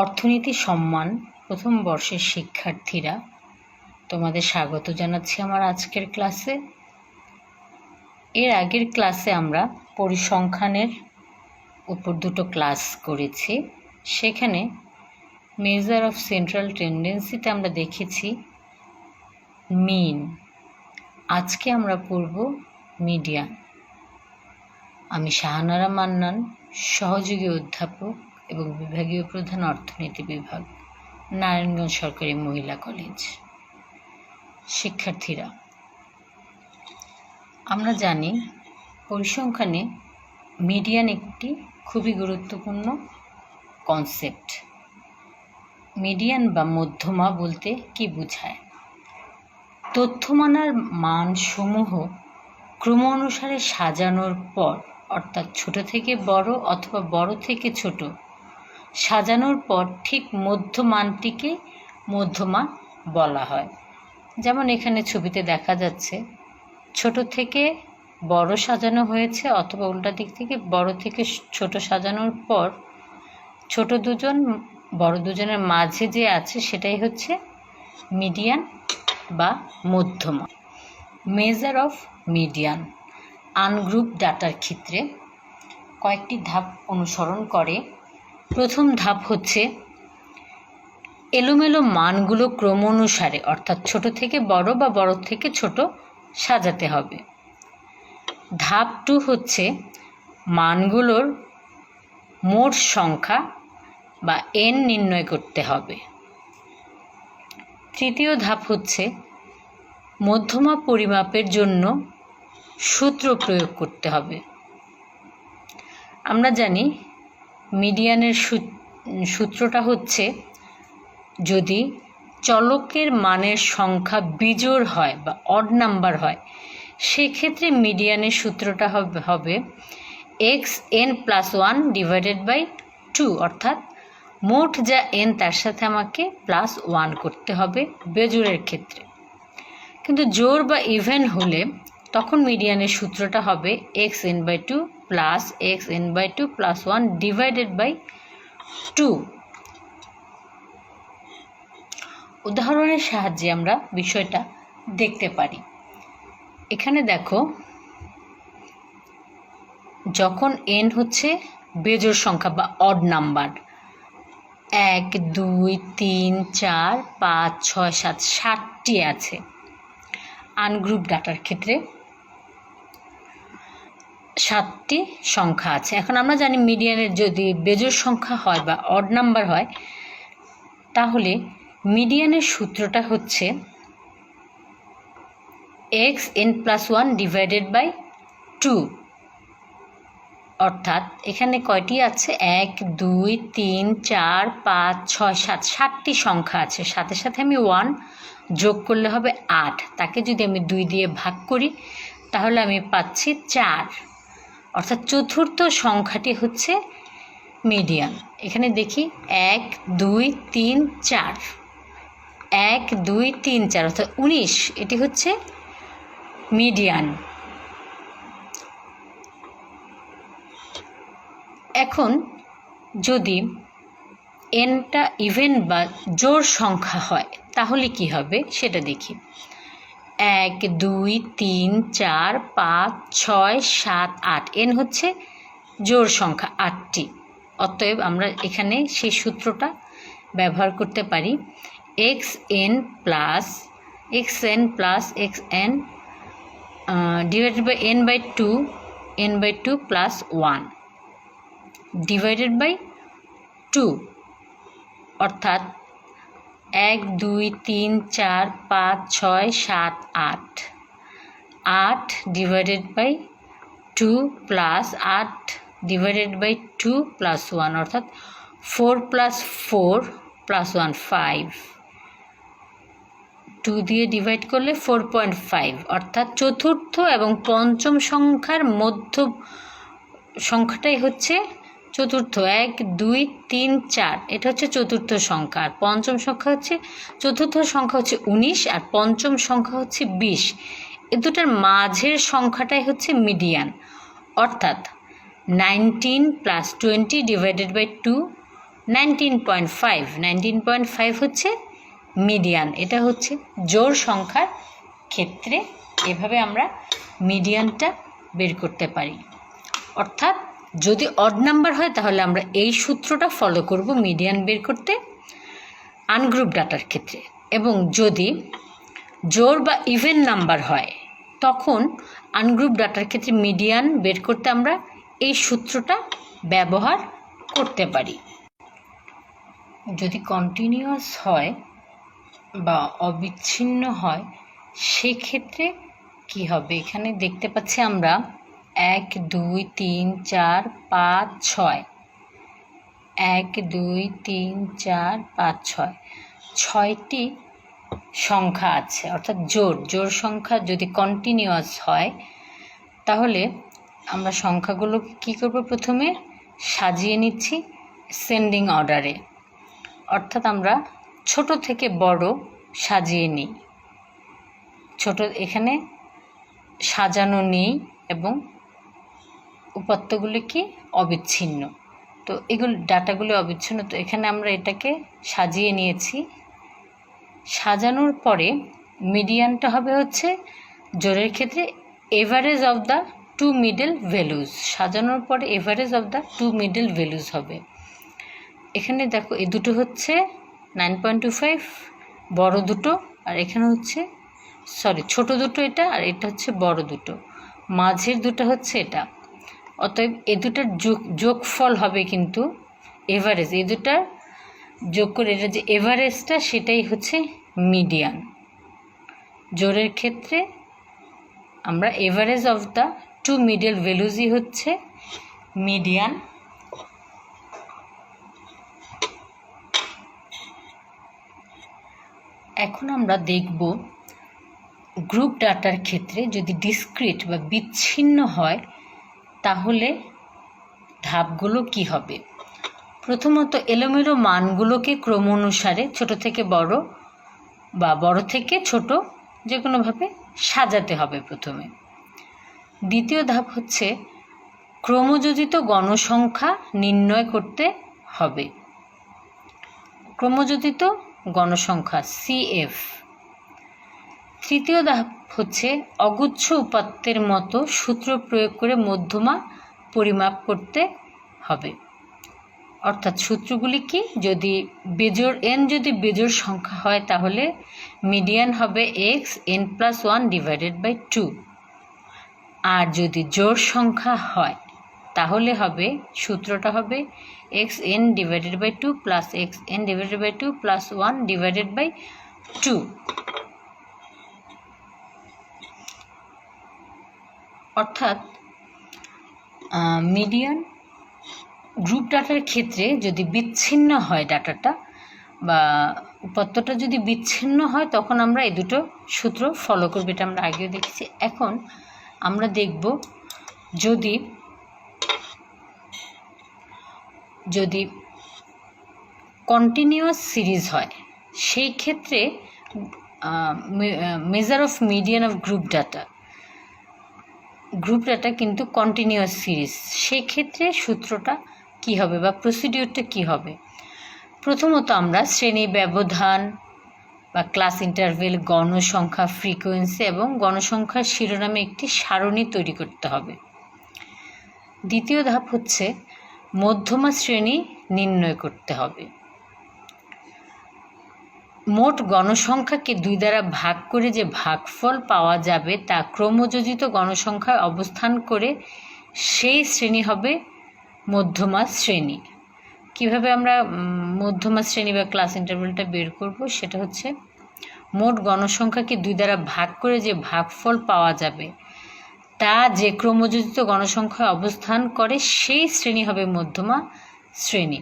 অর্থনীতি সম্মান প্রথম বর্ষের শিক্ষার্থীরা, তোমাদের স্বাগত জানাচ্ছি আমার আজকের ক্লাসে। এর আগের ক্লাসে আমরা পরিসংখ্যানের উপর দুটো ক্লাস করেছি। সেখানে মেজার অফ সেন্ট্রাল টেন্ডেন্সিতে আমরা দেখেছি মিন। আজকে আমরা পড়ব মিডিয়ান। আমি শাহানারা মান্নান, সহযোগী অধ্যাপক এবং বিভাগীয় প্রধান, অর্থনীতি বিভাগ, নারায়ণগঞ্জ সরকারি মহিলা কলেজ। শিক্ষার্থীরা, আমরা জানি পরিসংখ্যানে মিডিয়ান একটি খুবই গুরুত্বপূর্ণ কনসেপ্ট। মিডিয়ান বা মধ্যমা বলতে কি বোঝায়? তথ্যমালার মানসমূহ ক্রম অনুসারে সাজানোর পর, অর্থাৎ ছোট থেকে বড় অথবা বড় থেকে ছোট সাজানোর পর ঠিক মধ্যমানটিকে মধ্যমা বলা হয়। যেমন এখানে ছবিতে দেখা যাচ্ছে ছোট থেকে বড় সাজানো হয়েছে, অথবা উল্টা দিক থেকে বড় থেকে ছোট সাজানোর পর ছোট দুজন বড় দুজনের মাঝে যে আছে সেটাই হচ্ছে মিডিয়ান বা মধ্যমা। মেজার অফ মিডিয়ান আনগ্রুপ ডাটার ক্ষেত্রে কয়েকটি ধাপ অনুসরণ করে। প্রথম ধাপ হচ্ছে এলোমেলো মানগুলো ক্রম অনুসারে, অর্থাৎ ছোট থেকে বড় বা বড় থেকে ছোট সাজাতে হবে। ধাপ 2 হচ্ছে মানগুলোর মোট সংখ্যা বা n নির্ণয় করতে হবে। তৃতীয় ধাপ হচ্ছে মধ্যমা পরিমাপের জন্য সূত্র প্রয়োগ করতে হবে। আমরা জানি মিডিয়ানের সূত্রটা হচ্ছে, যদি চলকের মানের সংখ্যা বিজোড় হয় বা অড নাম্বার হয়, সেক্ষেত্রে মিডিয়ানের সূত্রটা হবে xn+1 ডিভাইডেড বাই 2, অর্থাৎ মোট যা n তার সাথে আমাকে +1 করতে হবে বেজোড়ের ক্ষেত্রে। কিন্তু জোড় বা ইভেন হলে তখন মিডিয়ানের সূত্রটা হবে xn/2 plus xn/2 plus 1 divided by 2। উদাহরণের সাহায্যে আমরা বিষয়টা দেখতে পারি। এখানে দেখো, যখন n হচ্ছে বেজোড় সংখ্যা বা অড নাম্বার, 1 2 3 4 5 6 7 7টি আছে। আনগ্রুপ ডাটার ক্ষেত্রে 7টি সংখ্যা আছে। এখন আমরা জানি মিডিয়ানের যদি বেজোড় সংখ্যা হয় বা অড নাম্বার হয়, তাহলে মিডিয়ানের সূত্রটা হচ্ছে xn+1 ডিভাইডেড বাই 2, অর্থাৎ এখানে কয়টি আছে? 1 2 3 4 5 6 7 7টি সংখ্যা আছে। সাথে সাথে আমি 1 যোগ করলে হবে 8। তাকে যদি আমি 2 দিয়ে ভাগ করি তাহলে আমি পাচ্ছি 4, অর্থাৎ চতুর্থ সংখ্যাটি হচ্ছে মিডিয়ান। এখানে দেখি 1 2 3 4, 1 2 3 4 অর্থাৎ 19, এটি হচ্ছে মিডিয়ান। এখন যদি nটা ইভেন বা জোড় সংখ্যা হয় তাহলে কি হবে সেটা দেখি। 1 2 3 4 5 6 7 8, n হচ্ছে জোড় সংখ্যা 8টি। অতএব আমরা এখানে সেই সূত্রটা ব্যবহার করতে পারি xn plus xn divided by n/2 plus 1 divided by 2, অর্থাৎ 1 2 3 4 5 6 7 8, 8 divided by 2 plus 8 divided by 2 plus 1, অর্থাৎ 4 প্লাস 4 প্লাস 1 5, 2 দিয়ে ডিভাইড করলে 4.5, অর্থাৎ চতুর্থ এবং পঞ্চম সংখ্যার মধ্য সংখ্যাটাই হচ্ছে চতুর্থ। 1 2 3 4 এটা হচ্ছে চতুর্থ সংখ্যা, আর পঞ্চম সংখ্যা হচ্ছে, চতুর্থ সংখ্যা হচ্ছে 19 আর পঞ্চম সংখ্যা হচ্ছে 20। এ দুটার মাঝের সংখ্যাটাই হচ্ছে মিডিয়ান, অর্থাৎ 19 + 20 ডিভাইডেড বাই 2 19.5, 19.5 হচ্ছে মিডিয়ান। এটা হচ্ছে জোড় সংখ্যার ক্ষেত্রে এভাবে আমরা মিডিয়ানটা বের করতে পারি। অর্থাৎ যদি অড নাম্বার হয় তাহলে আমরা এই সূত্রটা ফলো করব মিডিয়ান বের করতে আনগ্রুপ ডাটার ক্ষেত্রে, এবং যদি জোড় বা ইভেন নাম্বার হয় তখন আনগ্রুপ ডাটার ক্ষেত্রে মিডিয়ান বের করতে আমরা এই সূত্রটা ব্যবহার করতে পারি। যদি কন্টিনিউয়াস হয় বা অবিচ্ছিন্ন হয় সেক্ষেত্রে কি হবে? এখানে দেখতে পাচ্ছি আমরা 1 2 3 4 5 6, 1 2 3 4 5 6, 6টি সংখ্যা আছে, অর্থাৎ জোড় সংখ্যা যদি কন্টিনিউয়াস হয় তাহলে আমরা সংখ্যাগুলোকে কী করব? প্রথমে সাজিয়ে নিচ্ছি সেন্ডিং অর্ডারে, অর্থাৎ আমরা ছোট থেকে বড় সাজিয়ে নিই। ছোট এখানে সাজানো নেই এবং উপাত্তগুলি কি অবিচ্ছিন্ন, তো এগুলো ডাটাগুলি অবিচ্ছিন্ন, তো এখানে আমরা এটাকে সাজিয়ে নিয়েছি। সাজানোর পরে মিডিয়ানটা হবে হচ্ছে জোড়ের ক্ষেত্রে average of the two middle values. সাজানোর পরে average of the two middle values হবে। এখানে দেখো এই দুটো হচ্ছে 9.25 বড় দুটো, আর এখানে হচ্ছে ছোট দুটো এটা, আর এটা হচ্ছে বড় দুটো, মাঝের দুটো হচ্ছে এটা। অতএব এই দুটার যোগফল হবে কিন্তু এভারেজ, এই দুটার যোগ করে এটা যে এভারেজটা সেটাই হচ্ছে মিডিয়ান। জোড়ের ক্ষেত্রে আমরা average of the two middle ভ্যালুজই হচ্ছে মিডিয়ান। এখন আমরা দেখব গ্রুপ ডাটার ক্ষেত্রে যদি ডিসক্রিট বা বিচ্ছিন্ন হয় তাহলে ধাপগুলো কি হবে। প্রথমত এলোমেলো মানগুলোকে ক্রম অনুসারে ছোট থেকে বড় বা বড় থেকে ছোট যে কোনোভাবে সাজাতে হবে প্রথমে। দ্বিতীয় ধাপ হচ্ছে ক্রমযোজিত গণসংখ্যা নির্ণয় করতে হবে। ক্রমযোজিত গণসংখ্যা CF। তৃতীয় ধাপ হচ্ছে অগুচ্ছ উপাত্তের মতো সূত্র প্রয়োগ করে মধ্যমা পরিমাপ করতে হবে। অর্থাৎ সূত্রগুলি কি? যদি বেজোড় n যদি বেজোড় সংখ্যা হয় তাহলে মিডিয়ান হবে xn+1/2, আর যদি জোড় সংখ্যা হয় তাহলে হবে সূত্রটা হবে xn/2 + xn/2 + 1/2। অর্থাৎ মিডিয়ান গ্রুপ ডাটার ক্ষেত্রে যদি বিচ্ছিন্ন হয় ডাটাটা বা উপাত্তটা যদি বিচ্ছিন্ন হয় তখন আমরা এই দুটো সূত্র ফলো করব, এটা আমরা আগেও দেখেছি। এখন আমরা দেখব যদি কন্টিনিউয়াস সিরিজ হয় সেই ক্ষেত্রে measure of median of group data কিন্তু কন্টিনিউয়াস সিরিজ, সেই ক্ষেত্রে সূত্রটা কি হবে বা প্রসিডিউরটা কি হবে। প্রথমত আমরা শ্রেণী ব্যবধান বা ক্লাস ইন্টারভেল, গণসংখ্যা, ফ্রিকোয়েন্সি এবং গণসংখ্যার শিরোনামে একটি সারণী তৈরি করতে হবে। দ্বিতীয় ধাপ হচ্ছে মধ্যমা শ্রেণী নির্ণয় করতে হবে। মোট গণসংখ্যাকে 2 দ্বারা ভাগ করে যে ভাগফল পাওয়া যাবে তা ক্রমযোজিত গণসংখ্যায় অবস্থান করে সেই শ্রেণী হবে মধ্যমা শ্রেণী। কিভাবে আমরা মধ্যমা শ্রেণী বা ক্লাস ইন্টারভেলটা বের করব সেটা হচ্ছে মোট গণসংখ্যাকে 2 দ্বারা ভাগ করে যে ভাগফল পাওয়া যাবে তা যে ক্রমযোজিত গণসংখ্যায় অবস্থান করে সেই শ্রেণী হবে মধ্যমা শ্রেণী।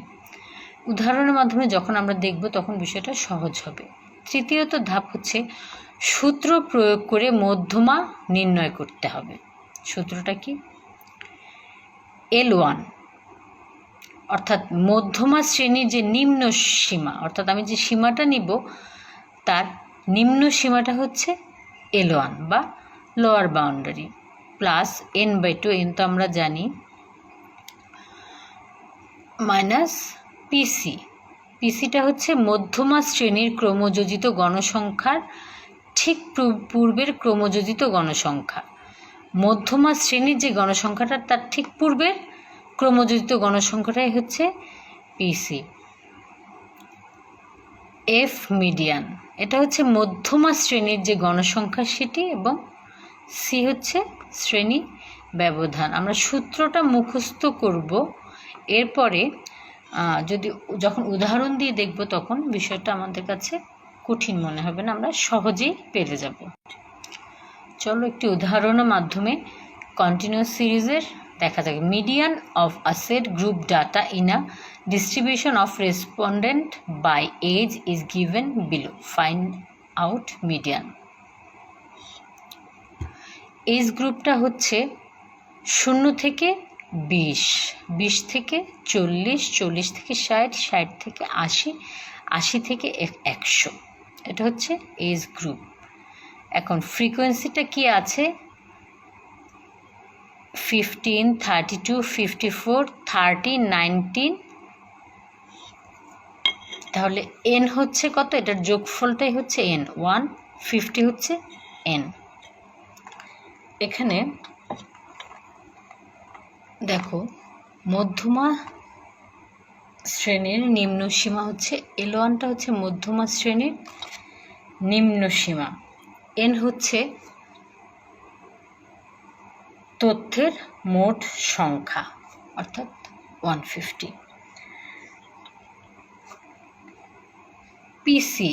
উদাহরণের মাধ্যমে যখন আমরা দেখব তখন বিষয়টা সহজ হবে। তৃতীয়ত ধাপ হচ্ছে সূত্র প্রয়োগ করে মধ্যমা নির্ণয় করতে হবে। সূত্রটা কি? L1, অর্থাৎ মধ্যমা শ্রেণীর যে নিম্ন সীমা, অর্থাৎ আমি যে সীমাটা নিব তার নিম্ন সীমাটা হচ্ছে L1 বা lower boundary, plus n/2, n তো আমরা জানি, মাইনাস পিসি। পিসিটা হচ্ছে মধ্যমা শ্রেণীর ক্রমযোজিত গণসংখ্যার ঠিক পূর্বের ক্রমযোজিত গণসংখ্যা। মধ্যমা শ্রেণীর যে গণসংখ্যাটা তার ঠিক পূর্বের ক্রমযোজিত গণসংখ্যাটাই হচ্ছে পিসি। এফ মিডিয়ান, এটা হচ্ছে মধ্যমা শ্রেণীর যে গণসংখ্যা সেটি, এবং সি হচ্ছে শ্রেণী ব্যবধান। আমরা সূত্রটা মুখস্থ করব, এরপরে যখন উদাহরণ দিয়ে দেখব তখন বিষয়টা আমাদের কাছে কঠিন মনে হবে না, আমরা সহজেই পেরে যাব। চলো একটি উদাহরণের মাধ্যমে কন্টিনিউয়াস সিরিজের দেখা যাক। Median of a set group data in a distribution of respondent by age is given below, find out median. Age গ্রুপটা হচ্ছে 0 থেকে 20, 20 থেকে 40, 40 থেকে 60, 60 থেকে 80, 80 থেকে 100, এটা হচ্ছে এজ গ্রুপ। এখন ফ্রিকোয়েন্সিটা কি আছে? 15, 32, 54, 30, 19, তাহলে এন হচ্ছে কত? এটার যোগফলটাই হচ্ছে এন, 150 হচ্ছে এন। এখানে দেখো মধ্যমা শ্রেণীর নিম্ন সীমা হচ্ছে L1টা হচ্ছে মধ্যমা শ্রেণীর নিম্ন সীমা, এন হচ্ছে তথ্যের মোট সংখ্যা অর্থাৎ 150। পিসি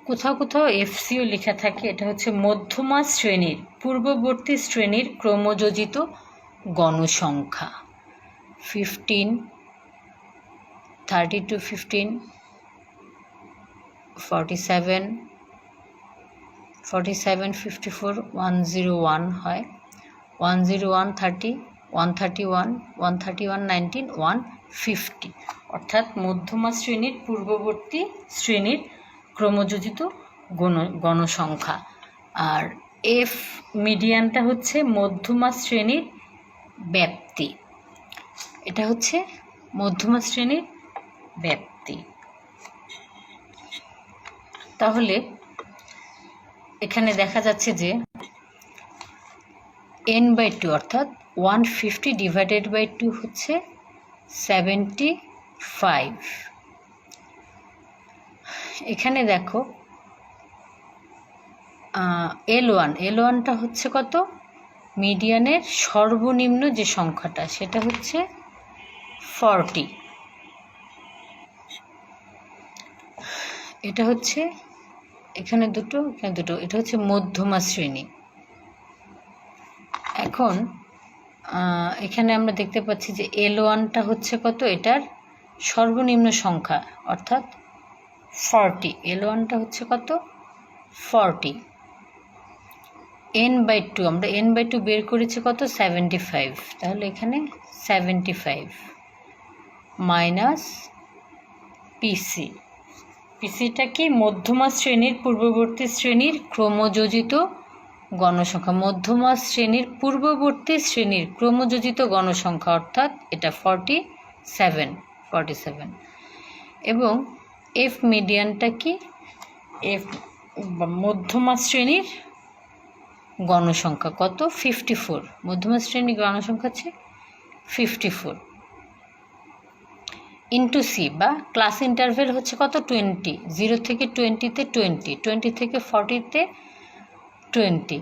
কোথাও কোথাও এফসিও লেখা থাকে, এটা হচ্ছে মধ্যমা শ্রেণীর পূর্ববর্তী শ্রেণীর ক্রমযোজিত গণসংখ্যা। 15, 32, 15, 47, 47, 54, 101 হয়, 101, 30, 131, 131, 19, 150, অর্থাৎ মধ্যমা শ্রেণীর পূর্ববর্তী শ্রেণীর ক্রমযোজিত গণসংখ্যা। আর এফ মিডিয়ানটা হচ্ছে মধ্যমা শ্রেণীর ব্যাপ্তি, এটা হচ্ছে মধ্যমা শ্রেণীর ব্যাপ্তি। তাহলে এখানে দেখা যাচ্ছে যে n/2 অর্থাৎ 150 ডিভাইডেড বাই 2 হচ্ছে 75। এখানে দেখো L1টা হচ্ছে কত? মিডিয়ানের সর্বনিম্ন যে সংখ্যাটা সেটা হচ্ছে 40, এটা হচ্ছে এখানে দুটো, এটা হচ্ছে মধ্যমা শ্রেণী। এখন এখানে আমরা দেখতে পাচ্ছি যে L1টা হচ্ছে কত? এটার সর্বনিম্ন সংখ্যা অর্থাৎ 40, L1টা হচ্ছে কত? 40। n/2 আমরা n/2 বের করেছি কত? 75, তাহলে এখানে 75 মাইনাস পিসি। পিসিটা কি? মধ্যমা শ্রেণীর পূর্ববর্তী শ্রেণীর ক্রমযোজিত গণসংখ্যা, মধ্যমা শ্রেণীর পূর্ববর্তী শ্রেণীর ক্রমযোজিত গণসংখ্যা অর্থাৎ এটা 47। এবং এফ মিডিয়ানটা কি? এফ মধ্যমা শ্রেণীর গণসংখ্যা কত? 54, মধ্যমা শ্রেণীর গণসংখ্যা হচ্ছে 54 ইন্টু সি বা ক্লাস ইন্টারভেল হচ্ছে কত? 20, 0 থেকে 20-তে 20, 20 থেকে 40-তে 20,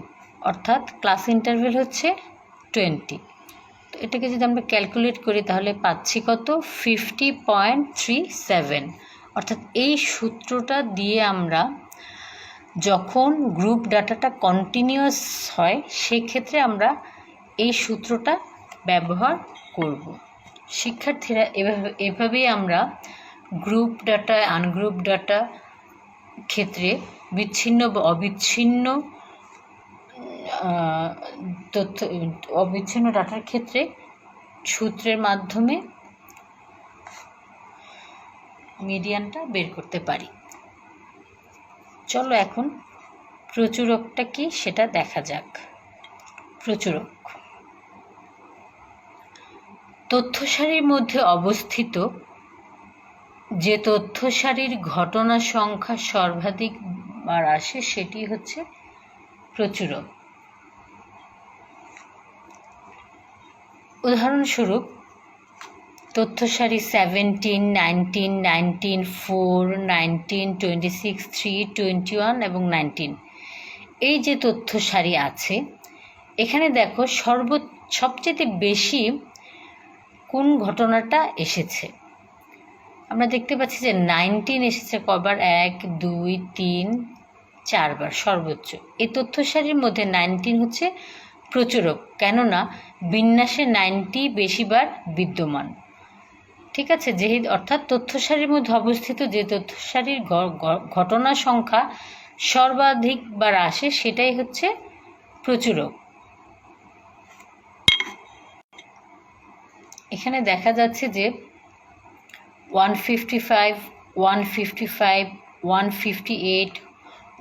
অর্থাৎ ক্লাস ইন্টারভেল হচ্ছে 20। তো এটাকে যদি আমরা ক্যালকুলেট করি তাহলে পাচ্ছি কত? 50.37। অর্থাৎ এই সূত্রটা দিয়ে আমরা যখন গ্রুপ ডাটাটা কন্টিনিউয়াস হয় সেক্ষেত্রে আমরা এই সূত্রটা ব্যবহার করব। শিক্ষার্থীরা এভাবেই আমরা গ্রুপ ডাটা, আনগ্রুপ ডাটা ক্ষেত্রে বিচ্ছিন্ন বা অবিচ্ছিন্ন তথ্য, অবিচ্ছিন্ন ডাটার ক্ষেত্রে সূত্রের মাধ্যমে মিডিয়ানটা বের করতে পারি। চলো এখন প্রচুরকটা কি সেটা দেখা যাক। প্রচুরক তথ্য সারির মধ্যে অবস্থিত যে তথ্য সারির ঘটনা সংখ্যা সর্বাধিক বার আসে সেটি হচ্ছে প্রচুরক। উদাহরণস্বরূপ তথ্য সারি 17, 19, 19, 4, 19, 26, 3, 21 এবং 19, এই যে তথ্য সারি আছে এখানে দেখো সবচেয়ে বেশি কোন ঘটনাটা এসেছে। আমরা দেখতে পাচ্ছি যে 19 এসেছে কবার, 1, 2, 3, 4 বার সর্বোচ্চ। এই তথ্য সারির মধ্যে 19 হচ্ছে প্রচুরক, কেননা বিন্যাসে 90 বেশিবার বিদ্যমান। ঠিক আছে, যেহেতু অর্থাৎ তথ্য সারির মধ্যে অবস্থিত যে তথ্য সারির ঘটনা সংখ্যা সর্বাধিকবার আসে সেটাই হচ্ছে প্রচুরক। এখানে দেখা যাচ্ছে যে 155, 155, 158,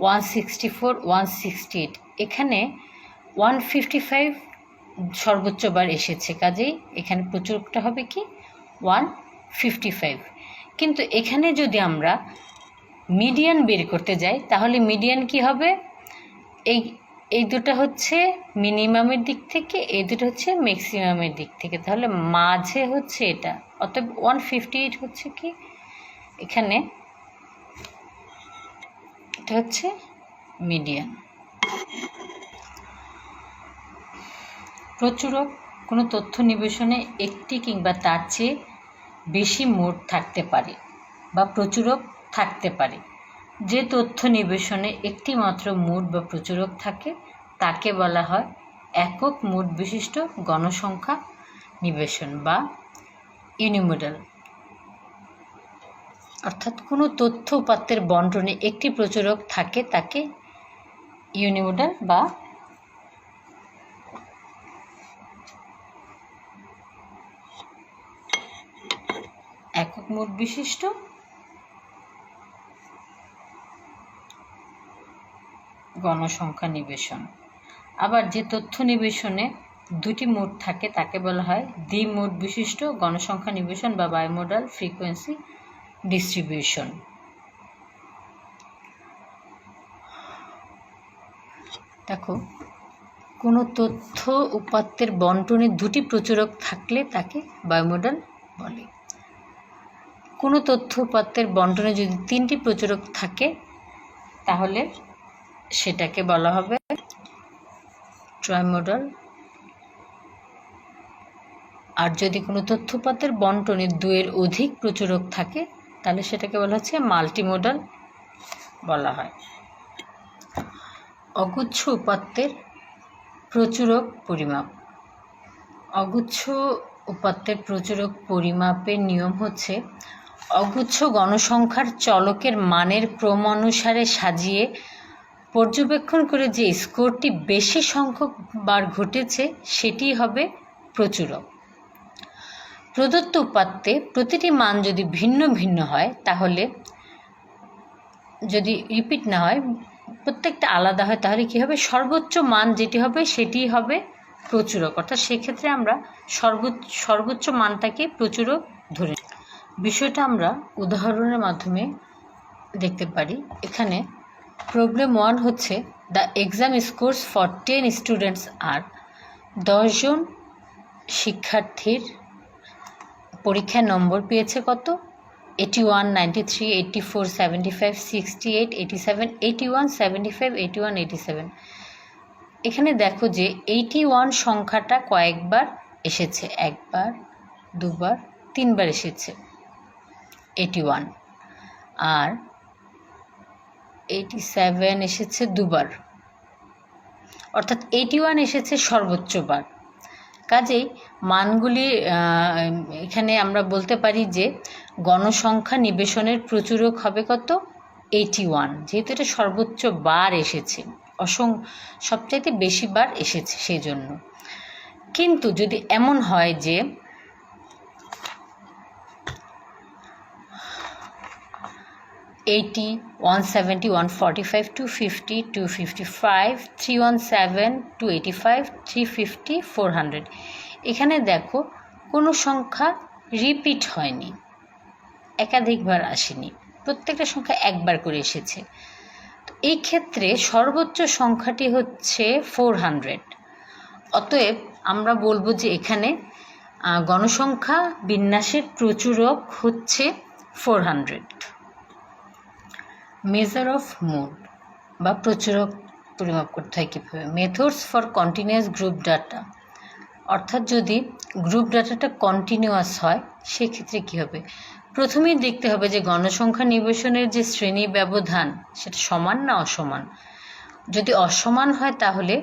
164, 168, এখানে 155 সর্বোচ্চবার এসেছে, কাজেই এখানে প্রচুরকটা হবে কি 155। কিন্তু এখানে যদি আমরা মিডিয়ান বের করতে যাই তাহলে মিডিয়ান কি হবে, এই দুটো হচ্ছে মিনিমামের দিক থেকে, এই দুটো হচ্ছে ম্যাক্সিমামের দিক থেকে, তাহলে মাঝে হচ্ছে এটা, অতএব 158 হচ্ছে কি এখানে, এটা হচ্ছে মিডিয়ান। প্রচুরক কোনো তথ্য নিবেশনে একটি কিংবা তার চেয়ে বেশি মোড থাকতে পারে বা প্রচুরক থাকতে পারে। যে তথ্য নিবেশনে একটি মাত্র মোড বা প্রচুরক থাকে তাকে বলা হয় একক মোড বিশিষ্ট গণসংখ্যা নিবেশন বা ইউনিমোডাল। অর্থাৎ কোনো তথ্য উপাত্তের বণ্টনে একটি প্রচুরক থাকে তাকে ইউনিমোডাল বা একক মোড বিশিষ্ট গণসংখ্যা নিবেশন। আবার যে তথ্য নিবেশনে দুটি মোড থাকে তাকে বলা হয় দ্বি মোড বিশিষ্ট গণসংখ্যা নিবেশন বা বাইমোডাল ফ্রিকোয়েন্সি ডিস্ট্রিবিউশন। দেখো, কোনো তথ্য উপাত্তের বণ্টনে দুটি প্রচুরক থাকলে তাকে বাইমোডাল বলে। কোনো তথ্য উপাত্তের বণ্টনে যদি তিনটি প্রচুরক থাকে তাহলে সেটাকে বলা হবে ট্রাইমোডাল। আর যদি কোনো তথ্য উপাত্তের বণ্টনে দুয়ের অধিক প্রচুরক থাকে তাহলে সেটাকে বলা হচ্ছে মাল্টিমোডাল বলা হয়। অগুচ্ছ উপাত্তের প্রচুরক পরিমাপ। অগুচ্ছ উপাত্তের প্রচুরক পরিমাপের নিয়ম হচ্ছে অগুচ্ছ গণসংখ্যার চলকের মানের ক্রম অনুসারে সাজিয়ে পর্যবেক্ষণ করে যে স্কোরটি বেশি সংখ্যক বার ঘটেছে সেটি হবে প্রচুরক। প্রদত্ত উপাত্তে প্রতিটি মান যদি ভিন্ন ভিন্ন হয়, তাহলে যদি রিপিট না হয়, প্রত্যেকটা আলাদা হয়, তাহলে কি হবে, সর্বোচ্চ মান যেটি হবে সেটি হবে প্রচুরক। অর্থাৎ সেক্ষেত্রে আমরা সর্বোচ্চ মানটাকে প্রচুরক ধরে। বিষয়টা আমরা উদাহরণের মাধ্যমে দেখতে পারি। এখানে প্রবলেম 1 হচ্ছে the exam scores for 10 students আর 10 জন শিক্ষার্থীর পরীক্ষায় নম্বর পেয়েছে কত, 81, 93, 84, 75, 68, 87, 81, 75, 81, 87। এখানে দেখো যে 81 সংখ্যাটা কয়েকবার এসেছে, একবার, দুবার, তিনবার এসেছে 81, আর 87 এসেছে দুবার, অর্থাৎ 81 এসেছে সর্বোচ্চ বার। কাজেই মানগুলি এখানে আমরা বলতে পারি যে গণসংখ্যা নিবেশনের প্রচুরক হবে কত, 81, যেহেতু এটা সর্বোচ্চ বার এসেছে, সবচাইতে বেশি বার এসেছে সেই জন্য। কিন্তু যদি এমন হয় যে 80, 170, 145, 250, 255, 317, 285, 350, 400, এখানে দেখো কোনো সংখ্যা রিপিট হয়নি, একাধিকবার আসেনি, প্রত্যেকটা সংখ্যা একবার করে এসেছে। তো এই ক্ষেত্রে সর্বোচ্চ সংখ্যাটি হচ্ছে 400। অতএব আমরা বলবো যে এখানে গণসংখ্যা বিন্যাসের প্রচুরক হচ্ছে 400। মেজার অফ মুড বা প্রচুরক পরিমাপ করতে হয় কীভাবে? Methods for continuous group data, অর্থাৎ যদি গ্রুপ ডাটাটা কন্টিনিউয়াস হয় সেক্ষেত্রে কী হবে? প্রথমেই দেখতে হবে যে গণসংখ্যা নিবেশনের যে শ্রেণী ব্যবধান সেটা সমান না অসমান। যদি অসমান হয় তাহলে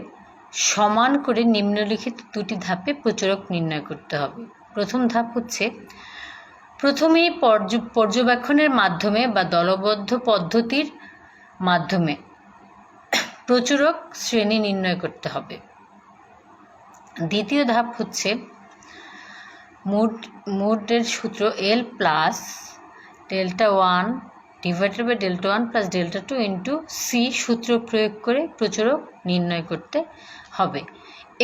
সমান করে নিম্নলিখিত দুটি ধাপে প্রচুরক নির্ণয় করতে হবে। প্রথম ধাপ হচ্ছে প্রথমেই পর্যবেক্ষণের মাধ্যমে বা দলবদ্ধ পদ্ধতির মাধ্যমে প্রচুরক শ্রেণী নির্ণয় করতে হবে। দ্বিতীয় ধাপ হচ্ছে মুডের সূত্র L plus Δ1 divided by Δ1 plus Δ2 into C সূত্র প্রয়োগ করে প্রচুরক নির্ণয় করতে হবে।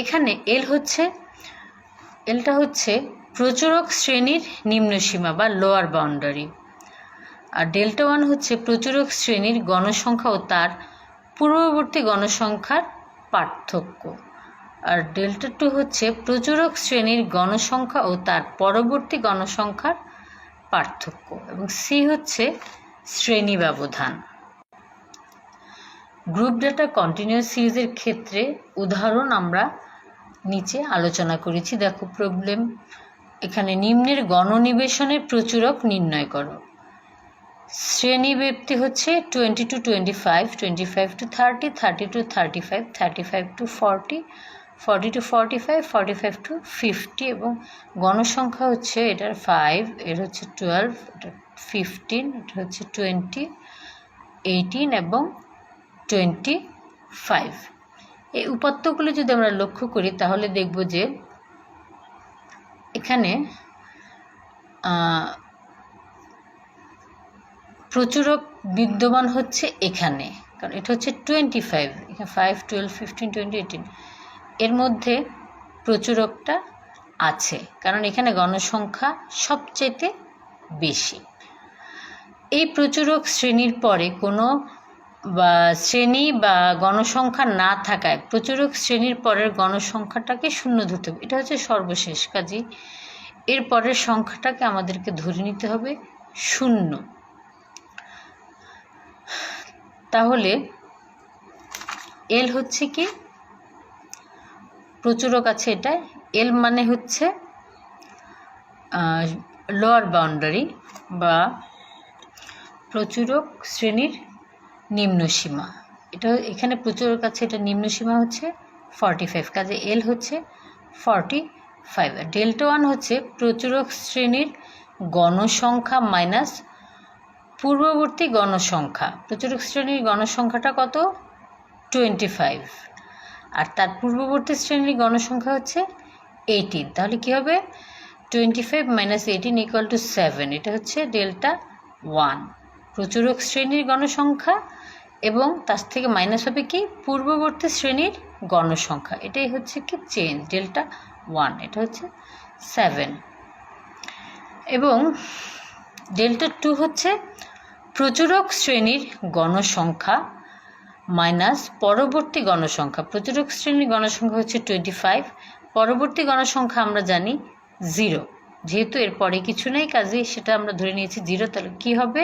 এখানে এলটা হচ্ছে প্রচুরক শ্রেণীর নিম্নসীমা বা লোয়ার বাউন্ডারি, আর Δ1 হচ্ছে প্রচুরক শ্রেণীর গণসংখ্যা ও তার পূর্ববর্তী গণসংখ্যার পার্থক্য, আর Δ2 হচ্ছে প্রচুরক শ্রেণীর গণসংখ্যা ও তার পরবর্তী গণসংখ্যার পার্থক্য, এবং সি হচ্ছে শ্রেণী ব্যবধান। গ্রুপ ডাটা কন্টিনিউয়াস সিরিজের ক্ষেত্রে উদাহরণ আমরা নিচে আলোচনা করেছি। দেখো প্রবলেম, এখানে নিম্নের গণনিবেশনের প্রচুরক নির্ণয় করো। শ্রেণী ব্যাপ্তি হচ্ছে 20 to 25, 25 to 30, 30 to 35, 35 to 40, 40 to 45, 45 to 50, এবং গণসংখ্যা হচ্ছে এটার 5, এর হচ্ছে 12, এটা 15, এটা হচ্ছে 20, 18 এবং 25। এই উপাত্তগুলো যদি আমরা লক্ষ্য করি তাহলে দেখব যে এখানে প্রচুরক বিদ্যমান হচ্ছে এখানে, কারণ এটা হচ্ছে 25, এখানে 5, 12, 15, 20, 18, এর মধ্যে প্রচুরকটা আছে কারণ এখানে গণসংখ্যা সবচেয়ে বেশি। এই প্রচুরক শ্রেণীর পরে কোনো শ্রেণী বা গণসংখ্যা না থাকায় প্রচুরক শ্রেণীর পরের গণসংখ্যাটাকে শূন্য ধরতে হবে, এটা হচ্ছে সর্বশেষ। কাজেই এর পরের সংখ্যাটাকে আমাদেরকে ধরে নিতে হবে শূন্য। তাহলে এল হচ্ছে কি প্রচুরক আছে, এটা এল মানে হচ্ছে লোয়ার বাউন্ডারি বা প্রচুরক শ্রেণীর নিম্নসীমা। এটা এখানে প্রচুরক আছে, এটা নিম্নসীমা হচ্ছে 45, কাজে এল হচ্ছে 45। আর Δ1 হচ্ছে প্রচুরক শ্রেণীর গণসংখ্যা মাইনাস পূর্ববর্তী গণসংখ্যা। প্রচুরক শ্রেণীর গণসংখ্যাটা কত? 25, আর তার পূর্ববর্তী শ্রেণীর গণসংখ্যা হচ্ছে 18। তাহলে কি হবে? 25 মাইনাস 18 ইকুয়াল টু 7। এটা হচ্ছে Δ1 প্রচুরক শ্রেণীর গণসংখ্যা, এবং তার থেকে মাইনাস হবে কি পূর্ববর্তী শ্রেণীর গণসংখ্যা। এটাই হচ্ছে কি চেঞ্জ Δ1, এটা হচ্ছে 7। এবং Δ2 হচ্ছে প্রচুরক শ্রেণীর গণসংখ্যা মাইনাস পরবর্তী গণসংখ্যা। প্রচুরক শ্রেণীর গণসংখ্যা হচ্ছে 25, পরবর্তী গণসংখ্যা আমরা জানি 0, যেহেতু এরপরে কিছু নেই কাজে সেটা আমরা ধরে নিয়েছি 0। তাহলে কি হবে?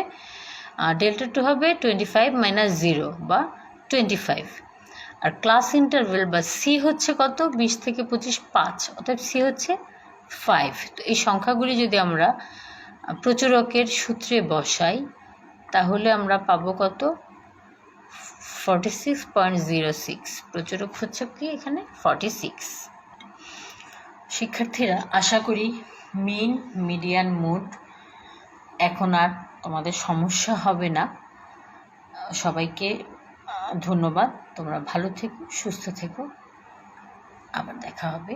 Δ2 হবে 25 মাইনাস 0 বা 25। আর ক্লাস ইন্টারভেল বা সি হচ্ছে কত? 20 থেকে 25, 5, অর্থাৎ সি হচ্ছে 5। তো এই সংখ্যাগুলি যদি আমরা প্রচুরকের সূত্রে বসাই তাহলে আমরা পাবো কত? 46.06। প্রচুরক হচ্ছে কি এখানে 46। শিক্ষার্থীরা, আশা করি মিন, মিডিয়ান, মোড এখন আর তোমাদের সমস্যা হবে না। সবাইকে ধন্যবাদ। তোমরা ভালো থেকো, সুস্থ থেকো, আবার দেখা হবে।